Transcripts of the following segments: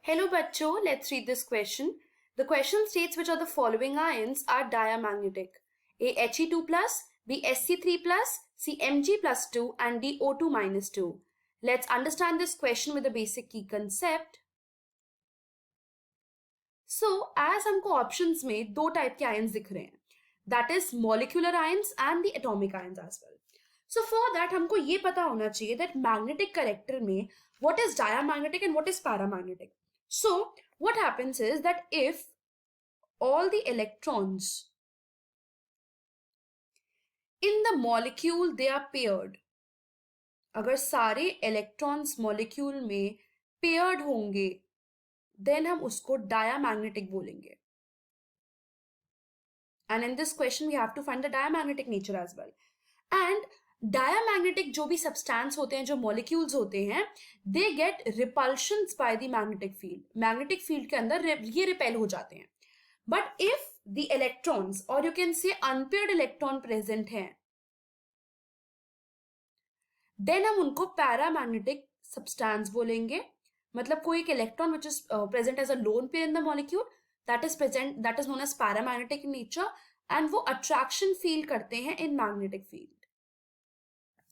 Hello bachcho, let's read this question. The question states which of the following ions are diamagnetic? A He2 plus, B Sc3 plus, C Mg plus 2 and D O2 minus 2. Let's understand this question with a basic key concept. So, as हमको options में दो type के ions दिख रहे हैं, that is molecular ions and the atomic ions as well. So for that हमको ये पता होना चाहिए that magnetic character में what is diamagnetic and what is paramagnetic. So what happens is that if all the electrons in the molecule they are paired, अगर सारे electrons molecule में paired होंगे, then हम उसको diamagnetic बोलेंगे. And in this question we have to find the diamagnetic nature as well. And diamagnetic जो भी substance होते हैं, जो molecules होते हैं, they get repulsions by the magnetic field. Magnetic field के अंदर ये repel हो जाते हैं. But if the electrons or you can say unpaired electron present हैं, then हम उनको paramagnetic substance बोलेंगे. मतलब कोई एक electron which is present as a lone pair in the molecule that is known as paramagnetic in nature and वो attraction feel करते हैं in magnetic field.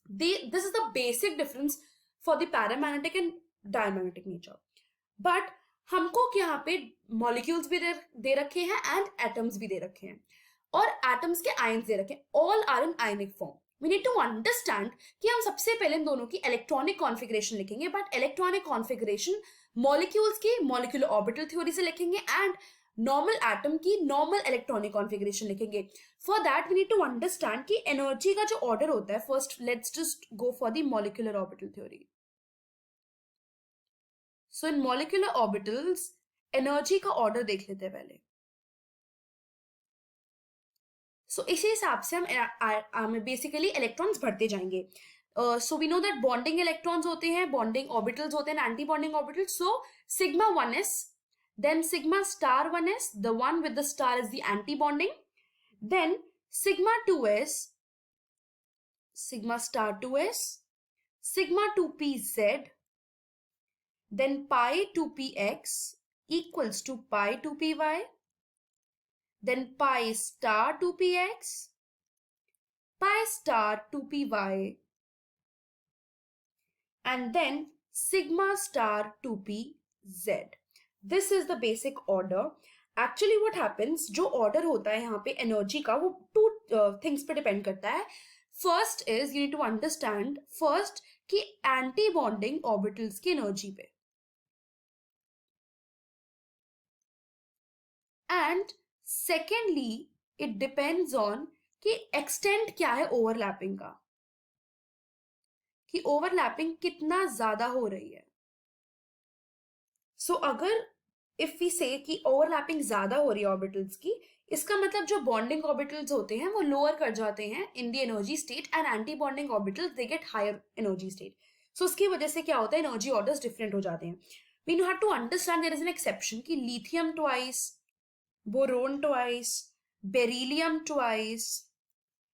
This is the basic difference for the paramagnetic and diamagnetic nature. But हमको यहाँ पे molecules भी दे रखे हैं and atoms भी दे रखे हैं और atoms के ions दे रखे हैं. All are in ionic form. We need to understand कि हम सबसे पहले इन दोनों की electronic configuration लिखेंगे, but electronic configuration molecules की molecular orbital theory से लिखेंगे and normal atom की normal electronic configuration लिखेंगे. For that we need to understand कि energy का जो order होता है, first let's just go for the molecular orbital theory. So in molecular orbitals energy का order देख लेते हैं पहले. So इसी हिसाब से हम basically electrons भरते जाएंगे. So we know that bonding electrons होते हैं, bonding orbitals होते हैं, anti-bonding orbitals. So sigma 1s, then sigma star 1s, the one with the star is the anti-bonding. Then sigma 2s, sigma star 2s, sigma 2pz, then pi 2px equals to pi 2py, then pi star 2px, pi star 2py, and then sigma star 2pz. This is the basic order. Actually what happens, जो order होता है यहाँ पे energy का, वो two things पे depend करता है. First is you need to understand first कि anti-bonding orbitals की energy पे, and secondly it depends on कि extent क्या है overlapping का, कि overlapping कितना ज़्यादा हो रही है. So अगर if we say कि overlapping ज़्यादा हो रही है orbitals की, इसका मतलब जो bonding orbitals होते हैं वो lower कर जाते हैं in the energy state and anti-bonding orbitals they get higher energy state. So उसकी वजह से क्या होता है, energy orders different हो जाते हैं. We have to understand there is an exception कि lithium twice, boron twice, beryllium twice,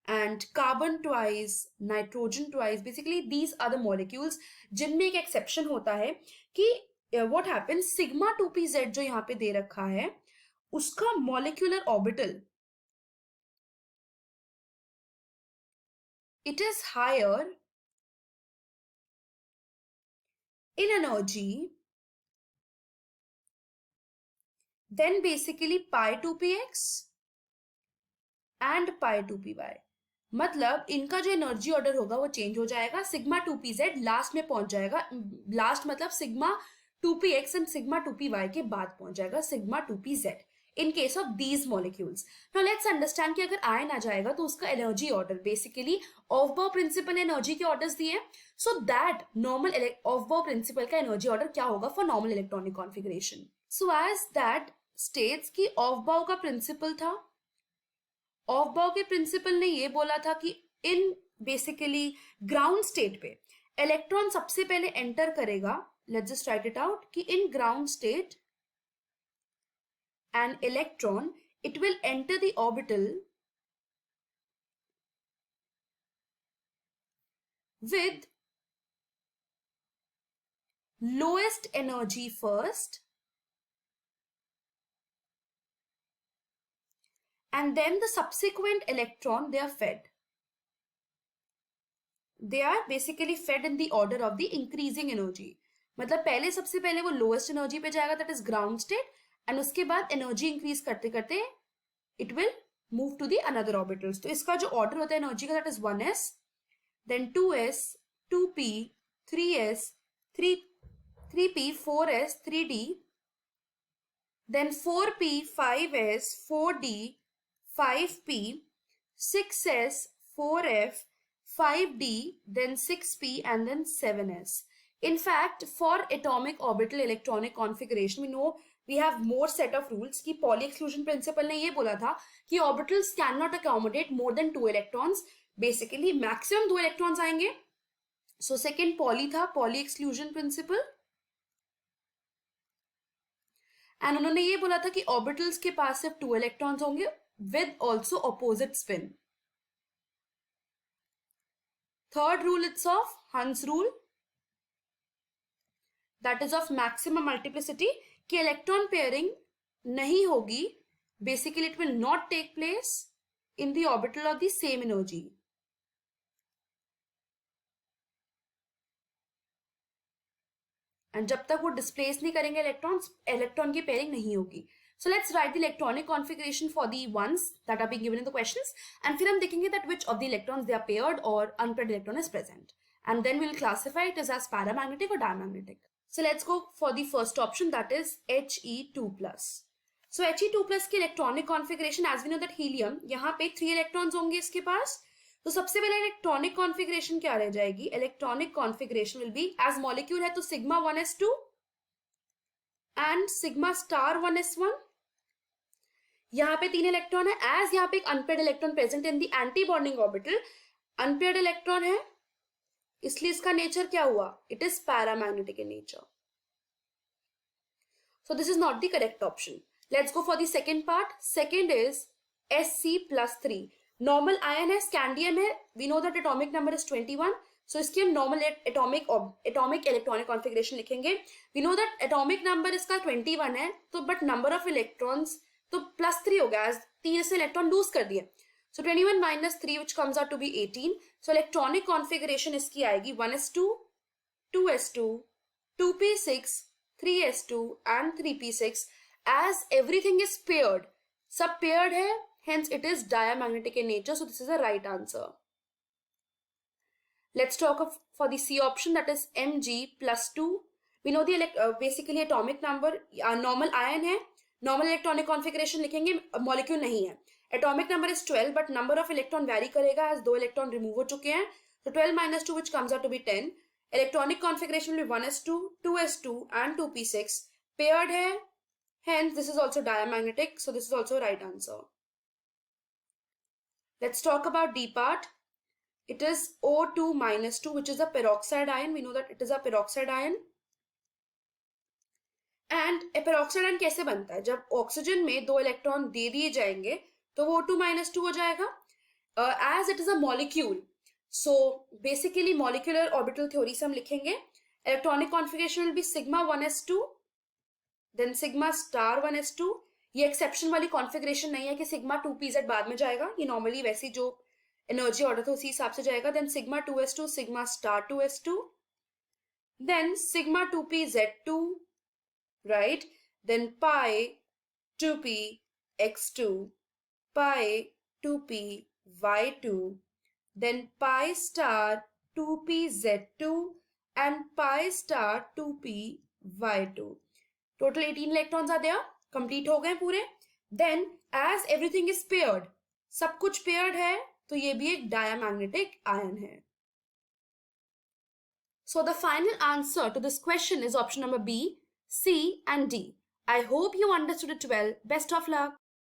and carbon twice, nitrogen twice. Basically these are the molecules जिनमें एक exception होता है कि what happens, sigma 2pz जो यहाँ पे दे रखा है उसका molecular orbital it is higher in energy than basically pi 2px and pi 2py. मतलब इनका जो एनर्जी ऑर्डर होगा वो चेंज हो जाएगा. सिग्मा 2pz लास्ट में पहुंच जाएगा. लास्ट मतलब sigma 2px and sigma 2py के बाद पहुंच जाएगा sigma 2pz in case of these molecules. Now let's understand कि अगर आयन आ जाएगा तो उसका energy order basically Aufbau principle energy के ऑर्डर्स दिए हैं. So that normal Aufbau principle का एनर्जी ऑर्डर क्या होगा for normal electronic configuration. So as that states कि ऑफ-बाउ का प्रिंसिपल था, ऑफ-बाउ के प्रिंसिपल ने ये बोला था कि इन बेसिकली ग्राउंड स्टेट पे इलेक्ट्रॉन सबसे पहले एंटर करेगा. Let's just write it out कि in ground state an electron it will enter the orbital with lowest energy first and then the subsequent electron, they are fed. They are basically fed in the order of the increasing energy. मतलब पहले सबसे पहले वो lowest energy पे जाएगा, that is ground state, and उसके बाद energy increase करते करते it will move to the another orbitals. तो इसका जो ऑर्डर होता है एनर्जी का, that is 1s, then 2s, 2p, 3s, 3p, 4s, 3d, then 4p, 5s, 4d, 5p, 6s, 4f, 5d, then 6p, and then 7s. In fact, for atomic orbital electronic configuration, we know we have more set of rules. कि Pauli exclusion principle ने ये बोला था कि orbitals cannot accommodate more than 2 electrons. Basically, maximum 2 electrons आएंगे. So second Pauli था, Pauli exclusion principle. And उन्होंने ये बोला था कि orbitals के पास सिर्फ 2 electrons होंगे with also opposite spin. Third rule, it's of Hund's rule. That is of maximum multiplicity, कि electron pairing नहीं होगी. Basically, it will not take place in the orbital of the same energy. And जब तक वो displace नहीं करेंगे electrons, electron की pairing नहीं होगी. So let's write the electronic configuration for the ones that are being given in the questions, and फिर हम देखेंगे that which of the electrons they are paired or unpaired electron is present, and then we'll classify it as paramagnetic or diamagnetic. So let's go for the first option, that is He2+. So He2+ की electronic configuration, as we know that helium, यहाँ पे 3 electrons होंगे इसके पास. तो सबसे पहले electronic configuration क्या रह जाएगी? Electronic configuration will be, as molecule है तो sigma 1s2 and sigma star 1s1. यहाँ पे 3 इलेक्ट्रॉन है. as यहाँ पे एक unpaired electron present in the anti-bonding orbital, unpaired electron है, इसलिए इसका नेचर क्या हुआ? It is paramagnetic in nature. So this is not the correct option. Let's go for the second part. Second is Sc+3. Normal ion है, scandium है. We know that atomic number is 21. So इसकी हम normal atomic electronic configuration लिखेंगे. We know that atomic number इसका 21 है, तो but number of electrons तो +3 हो गया, 3 से electron lose कर दिए. So 21 minus 3, which comes out to be 18. So electronic configuration इसकी आएगी 1s2, 2s2, 2p6, 3s2 and 3p6. As everything is paired, सब paired है, hence it is diamagnetic in nature. So this is the right answer. Let's talk for the C option, that is Mg+2. We know the basically atomic number, normal ion है, normal electronic configuration लिखेंगे, molecule नहीं है. Atomic number is 12, but number of electron vary करेगा as 2 electron remove हो चुके हैं. So 12 minus 2, which comes out to be 10. Electronic configuration will be 1s2, 2s2 and 2p6. Paired है, hence this is also diamagnetic. So this is also right answer. Let's talk about D part. It is O2-2, which is a peroxide ion. We know that it is a peroxide ion. And a peroxide ion कैसे बनता है? जब oxygen में 2 electron दे दिए जाएंगे तो वो O2-2 हो जाएगा. As it is a molecule, so basically molecular orbital theory से हम लिखेंगे. Electronic configuration will be sigma 1s2, then sigma star 1s2. ये exception वाली configuration नहीं है कि sigma 2pz बाद में जाएगा. ये normally वैसी जो energy order था उसी हिसाब से जाएगा. Then sigma 2s2, sigma star 2s2, then sigma 2pz2, right? Then pi 2p x2, pi 2p y2, then pi star 2p z2 and pi star 2p y2. Total 18 electrons are there. Complete हो गए पूरे. Then as everything is paired, सब कुछ paired है, तो ये भी एक diamagnetic ion है. So the final answer to this question is option number B, C and D. I hope you understood it well. Best of luck.